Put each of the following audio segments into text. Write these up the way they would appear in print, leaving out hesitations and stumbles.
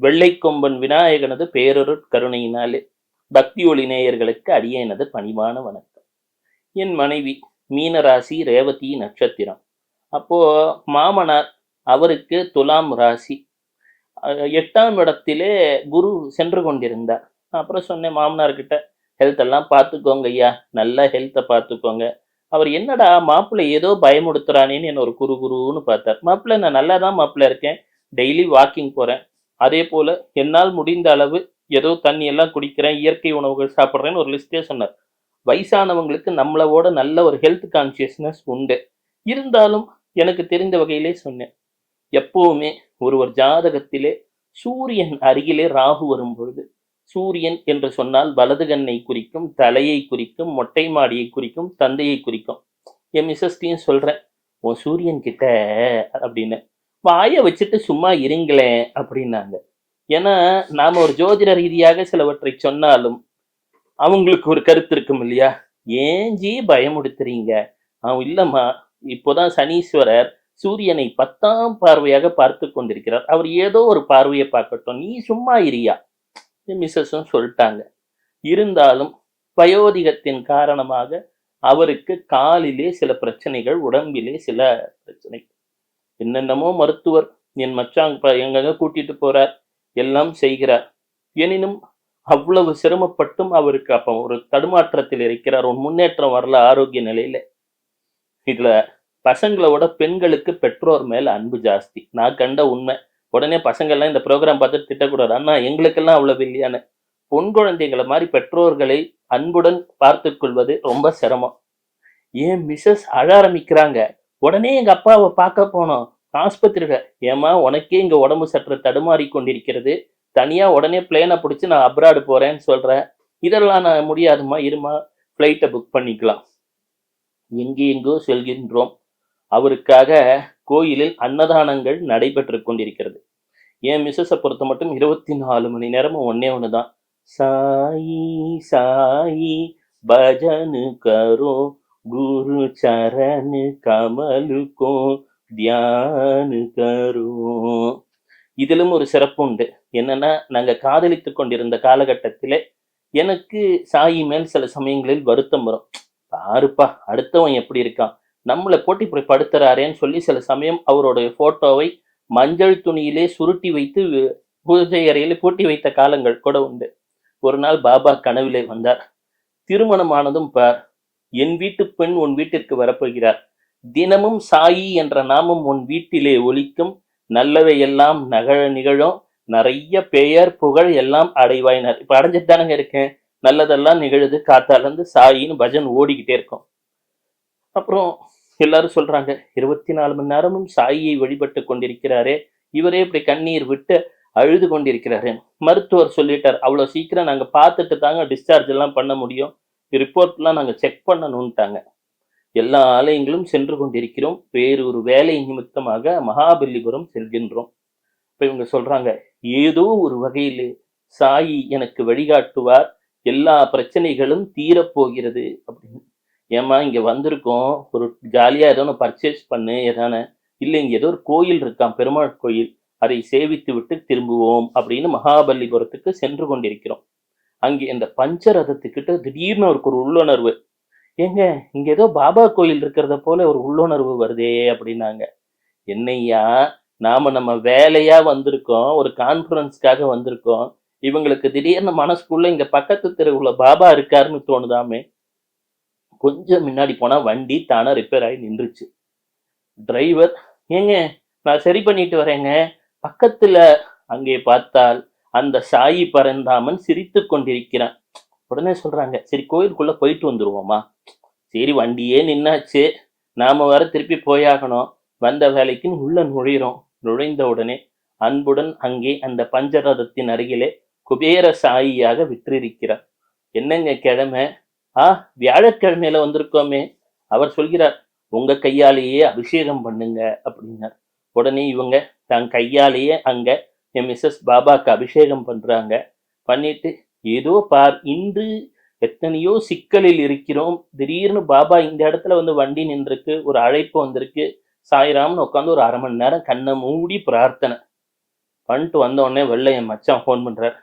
வெள்ளைக்கொம்பன் விநாயகனது பேரருட் கருணையினாலே பக்தி ஒளி நேயர்களுக்கு அடியேனது பணிவான வணக்கம். என் மனைவி மீனராசி ரேவதி நட்சத்திரம். அப்போ மாமனார் அவருக்கு துலாம் ராசி. 8ஆம் இடத்திலே குரு சென்று கொண்டிருந்தார். அப்புறம் சொன்னேன் மாமனார்கிட்ட, ஹெல்த் எல்லாம் பார்த்துக்கோங்க ஐயா, நல்ல ஹெல்த்தை பார்த்துக்கோங்க. அவர் என்னடா மாப்பிள்ளை ஏதோ பயமுடுத்துறானேன்னு என்ன ஒரு குரு குருன்னு பார்த்தார். மாப்பிள்ளை நான் நல்லா தான் மாப்பிள்ளை இருக்கேன், டெய்லி வாக்கிங் போறேன், அதே போல என்னால் முடிந்த அளவு ஏதோ தண்ணி எல்லாம் குடிக்கிறேன், இயற்கை உணவுகள் சாப்பிட்றேன்னு ஒரு லிஸ்டே சொன்னார். வயசானவங்களுக்கு நம்மளோட நல்ல ஒரு ஹெல்த் கான்சியஸ்னஸ் உண்டு. இருந்தாலும் எனக்கு தெரிந்த வகையிலே சொன்னேன். எப்பவுமே ஒருவர் ஜாதகத்திலே சூரியன் அருகிலே ராகு வரும் பொழுது, சூரியன் என்று சொன்னால் வலது கண்ணை குறிக்கும், தலையை குறிக்கும், மொட்டை மாடியை குறிக்கும், தந்தையை குறிக்கும். என் மிஸ்ஸஸ்டையும் சொல்றேன், உன் சூரியன் கிட்ட அப்படின்னு வாயை வச்சுட்டு சும்மா இருங்களேன் அப்படின்னாங்க. ஏன்னா நாம ஒரு ஜோதிட ரீதியாக சிலவற்றை சொன்னாலும் அவங்களுக்கு ஒரு கருத்து இருக்கும் இல்லையா? ஏன் ஜி பயமுடுத்துறீங்க? இல்லம்மா, இப்போதான் சனீஸ்வரர் சூரியனை 10ஆம் பார்வையாக பார்த்து கொண்டிருக்கிறார், அவர் ஏதோ ஒரு பார்வையை பார்க்கட்டும், நீ சும்மா இரியா மிஸ்ஸஸும் சொல்லிட்டாங்க. இருந்தாலும் வயோதிகத்தின் காரணமாக அவருக்கு காலிலே சில பிரச்சனைகள், உடம்பிலே சில பிரச்சனை, என்னென்னமோ மருத்துவர் என் மச்சான் எங்கங்க கூட்டிட்டு போறார், எல்லாம் செய்கிறார். எனினும் அவ்வளவு சிரமப்பட்டும் அவருக்கு அப்ப ஒரு தடுமாற்றத்தில் இருக்கிறார், ஒரு முன்னேற்றம் வரல ஆரோக்கிய நிலையில. இதுல பசங்களோட பெண்களுக்கு பெற்றோர் மேல அன்பு ஜாஸ்தி, நான் கண்ட உண்மை. உடனே பசங்கள்லாம் இந்த ப்ரோக்ராம் பார்த்துட்டு திட்டக்கூடாது, அண்ணா எங்களுக்கெல்லாம் அவ்வளவு இல்லையான்னு. பொன் குழந்தைகளை மாதிரி பெற்றோர்களை அன்புடன் பார்த்து கொள்வது ரொம்ப சிரமம். ஏன் மிஸ்ஸஸ் அழ ஆரம்பிக்கிறாங்க. உடனே எங்க அப்பாவை பார்க்க போனோம் ஆஸ்பத்திரியில. ஏமா உனக்கே இங்க உடம்பு சற்று தடுமாறி கொண்டிருக்கிறது, தனியா உடனே பிளேனை பிடிச்சி நான் அப்ராடு போறேன்னு சொல்றேன். இதெல்லாம் நான் முடியாதுமா, இருமா ஃப்ளைட்டை புக் பண்ணிக்கலாம். எங்கெங்கோ செல்கின்றோம். அவருக்காக கோயிலில் அன்னதானங்கள் நடைபெற்று கொண்டிருக்கிறது. என் மிஸ்ஸஸை பொறுத்த மட்டும் 24 மணி நேரமும் ஒன்னே ஒண்ணுதான், சாயி சாயி பஜன் கரோ, குரு சரண் கமல் கோ தியான் கரோ. இதிலும் ஒரு சிறப்பு உண்டு. என்னன்னா, நாங்க காதலித்து கொண்டிருந்த காலகட்டத்திலே எனக்கு சாயி மேல் சில சமயங்களில் வருத்தம் வரும். பாருப்பா அடுத்தவன் எப்படி இருக்கான், நம்மளை போட்டு இப்படி படுத்துறாரேன்னு சொல்லி சில சமயம் அவருடைய போட்டோவை மஞ்சள் துணியிலே சுருட்டி வைத்து பூஜை அறையிலே பூட்டி வைத்த காலங்கள் கூட உண்டு. ஒரு நாள் பாபா கனவிலே வந்தார். திருமணமானதும் பார், என் வீட்டு பெண் உன் வீட்டிற்கு வரப்போகிறார், தினமும் சாயி என்ற நாமம் உன் வீட்டிலே ஒலிக்கும், நல்லவை எல்லாம் நிகழும், நிறைய பெயர் புகழ் எல்லாம் அடைவாயினார். இப்ப அடைஞ்சிட்டு தானங்க இருக்கேன், நல்லதெல்லாம் நிகழுது, காத்தாலேருந்து சாயின்னு பஜன் ஓடிக்கிட்டே இருக்கும். அப்புறம் எல்லாரும் சொல்றாங்க, 24 மணி நேரமும் சாயியை வழிபட்டு கொண்டிருக்கிறாரே, இவரே இப்படி கண்ணீர் விட்டு அழுது கொண்டிருக்கிறாரு. மருத்துவர் சொல்லிட்டார், அவ்வளவு சீக்கிரம் நாங்க பார்த்துட்டு தாங்க டிஸ்சார்ஜ் எல்லாம் பண்ண முடியும், ரிப்போர்ட்லாம் நாங்க செக் பண்ணணும்ட்டாங்க. எல்லா ஆலயங்களும் சென்று கொண்டிருக்கிறோம், வேறொரு வேலை நிமித்தமாக மகாபலிபுரம் செல்கின்றோம். இப்ப இவங்க சொல்றாங்க, ஏதோ ஒரு வகையில் சாயி எனக்கு வழிகாட்டுவார், எல்லா பிரச்சனைகளும் தீரப்போகிறது அப்படின்னு. ஏமா இங்க வந்திருக்கோம், ஒரு ஜாலியா ஏதோ ஒன்று பர்ச்சேஸ் பண்ணு ஏதானே, இல்லை இங்க ஏதோ ஒரு கோயில் இருக்கான், பெருமாள் கோயில், அதை சேவித்து விட்டு திரும்புவோம் அப்படின்னு மகாபலிபுரத்துக்கு சென்று கொண்டிருக்கிறோம். அங்கே இந்த பஞ்சரதத்துக்கிட்ட திடீர்னு ஒரு உள்ளுணர்வு, ஏங்க இங்க ஏதோ பாபா கோயில் இருக்கிறத போல ஒரு உள்ளுணர்வு வருதே அப்படின்னாங்க. என்னையா, நாம நம்ம வேலையா வந்திருக்கோம், ஒரு கான்ஃபரன்ஸ்க்காக வந்திருக்கோம், இவங்களுக்கு திடீர்னு மனசுக்குள்ள இங்க பக்கத்து தெருவுல பாபா இருக்காருன்னு தோணுதாமே. கொஞ்சம் முன்னாடி போனா வண்டி தானா ரிப்பேர் ஆகி நின்றுச்சு. டிரைவர், ஏங்க நான் சரி பண்ணிட்டு வரேங்க, பக்கத்துல அங்கே பார்த்தால் அந்த சாயி பரந்தாமன் சிரித்து கொண்டிருக்கிறான். உடனே சொல்றாங்க, சரி கோயிலுக்குள்ள போயிட்டு வந்துருவோமா. சரி வண்டியே நின்னாச்சு, நாம வர திருப்பி போயாகணும், வந்த வேலைக்கு உள்ள நுழையிறோம். நுழைந்த உடனே அன்புடன் அங்கே அந்த பஞ்சரதத்தின் அருகிலே குபேர சாயியாக விற்றிருக்கிறார். என்னங்க கிழமை? வியாழக்கிழமையில வந்திருக்கோமே. அவர் சொல்கிறார், உங்க கையாலேயே அபிஷேகம் பண்ணுங்க அப்படின்னார். உடனே இவங்க தன் கையாலேயே அங்க என் மிஸ்ஸஸ் பாபாக்கு அபிஷேகம் பண்றாங்க. பண்ணிட்டு, ஏதோ பார், இன்று எத்தனையோ சிக்கலில் இருக்கிறோம், திடீர்னு பாபா இந்த இடத்துல வந்து வண்டி நின்றுருக்கு, ஒரு அழைப்பு வந்திருக்கு, சாய்ராம்னு உட்காந்து ஒரு 1/2 மணி நேரம் கண்ணை மூடி பிரார்த்தனை. பண்ணிட்டு வந்த உடனே வெளில என் மச்சான் ஃபோன் பண்றார்.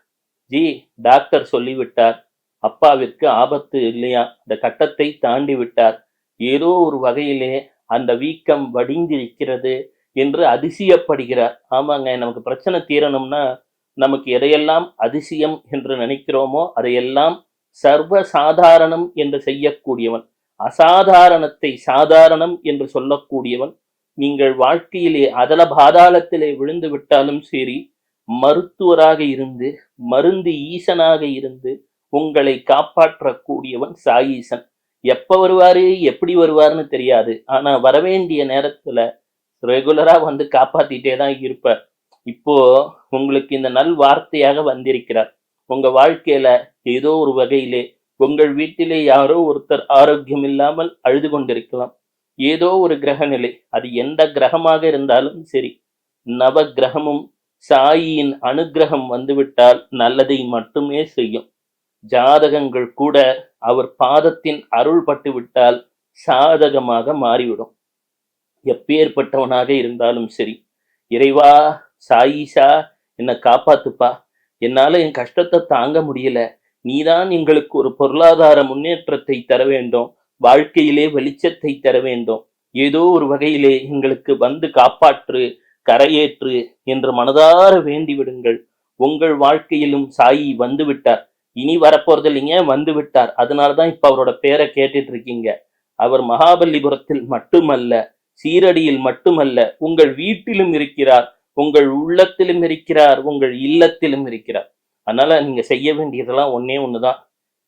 ஜி, டாக்டர் சொல்லிவிட்டார், அப்பாவிற்கு ஆபத்து இல்லையா, இந்த கட்டத்தை தாண்டி விட்டார், ஏதோ ஒரு வகையிலே அந்த வீக்கம் வடிந்திருக்கிறது என்று அதிசயப்படுகிறார். ஆமாங்க, நமக்கு பிரச்சனை தீரணும்னா நமக்கு எதையெல்லாம் அதிசயம் என்று நினைக்கிறோமோ அதையெல்லாம் சர்வ சாதாரணம் என்று செய்யக்கூடியவன், அசாதாரணத்தை சாதாரணம் என்று சொல்லக்கூடியவன். நீங்கள் வாழ்க்கையிலே அதல பாதாளத்திலே விழுந்து விட்டாலும் சரி, மருத்துவராக இருந்து மருந்து ஈசனாக இருந்து உங்களை காப்பாற்றக்கூடியவன் சாயீசன். எப்ப வருவாரு எப்படி வருவாருன்னு தெரியாது, ஆனா வரவேண்டிய நேரத்துல ரெகுலரா வந்து காப்பாத்திட்டே தான் இருப்பார். இப்போ உங்களுக்கு இந்த நல் வார்த்தையாக வந்திருக்கிறார். உங்க வாழ்க்கையில ஏதோ ஒரு வகையிலே உங்கள் வீட்டிலே யாரோ ஒருத்தர் ஆரோக்கியம் இல்லாமல் அழுது கொண்டிருக்கலாம். ஏதோ ஒரு கிரக நிலை, அது எந்த கிரகமாக இருந்தாலும் சரி, நவ கிரகமும் சாயியின் அனுகிரகம் வந்துவிட்டால் நல்லதை மட்டுமே செய்யும். ஜாதகங்கள் கூட அவர் பாதத்தின் அருள் பட்டு விட்டால் சாதகமாக மாறிவிடும். எப்பேற்பட்டவனாக இருந்தாலும் சரி, இறைவா, சாயீஷா, என்னை காப்பாத்துப்பா, என்னால என் கஷ்டத்தை தாங்க முடியல, நீதான் எங்களுக்கு ஒரு பொருளாதார முன்னேற்றத்தை தர வேண்டும், வாழ்க்கையிலே வெளிச்சத்தை தர வேண்டும், ஏதோ ஒரு வகையிலே எங்களுக்கு வந்து காப்பாற்று, கரையேற்று என்று மனதார வேண்டி விடுங்கள். உங்கள் வாழ்க்கையிலும் சாயி வந்து விட்டார். இனி வரப்போறது இல்லைங்க, வந்து விட்டார். அதனாலதான் இப்ப அவரோட பேரை கேட்டுட்டு இருக்கீங்க. அவர் மகாபலிபுரத்தில் மட்டுமல்ல, சீரடியில் மட்டுமல்ல, உங்கள் வீட்டிலும் இருக்கிறார், உங்கள் உள்ளத்திலும் இருக்கிறார், உங்கள் இல்லத்திலும் இருக்கிறார். அதனால நீங்க செய்ய வேண்டியதெல்லாம் ஒன்னே ஒண்ணுதான்.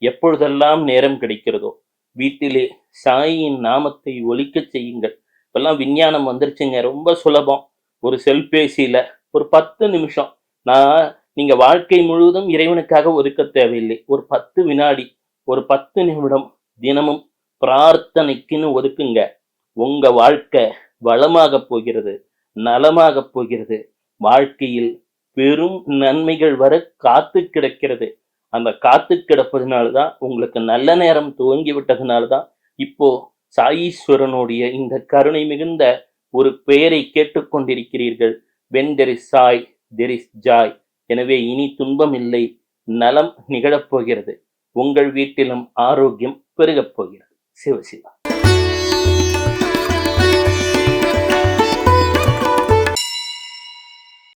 எப்பொழுதெல்லாம் நேரம் கிடைக்கிறதோ வீட்டிலே சாயின் நாமத்தை ஒலிக்க செய்யுங்கள். இப்பெல்லாம் விஞ்ஞானம் வந்துருச்சுங்க, ரொம்ப சுலபம். ஒரு செல்பேசியில ஒரு 10 நிமிஷம், நான் நீங்க வாழ்க்கை முழுவதும் இறைவனுக்காக ஒதுக்க தேவையில்லை, ஒரு 10 வினாடி, ஒரு 10 நிமிடம் தினமும் பிரார்த்தனைக்குன்னு ஒதுக்குங்க. உங்க வாழ்க்கை வளமாக போகிறது, நலமாக போகிறது. வாழ்க்கையில் பெரும் நன்மைகள் வர காத்து கிடக்கிறது. அந்த காத்து கிடப்பதனால்தான், உங்களுக்கு நல்ல நேரம் துவங்கி விட்டதுனால்தான் இப்போ சாயீஸ்வரனுடைய இந்த கருணை மிகுந்த ஒரு பெயரை கேட்டுக்கொண்டிருக்கிறீர்கள். when there is Sai there is joy. எனவே இனி துன்பம் இல்லை, நலம் நிகழப் போகிறது. உங்கள் வீட்டிலும் ஆரோக்கியம் பெருகப் போகிறது. சிவசிவா.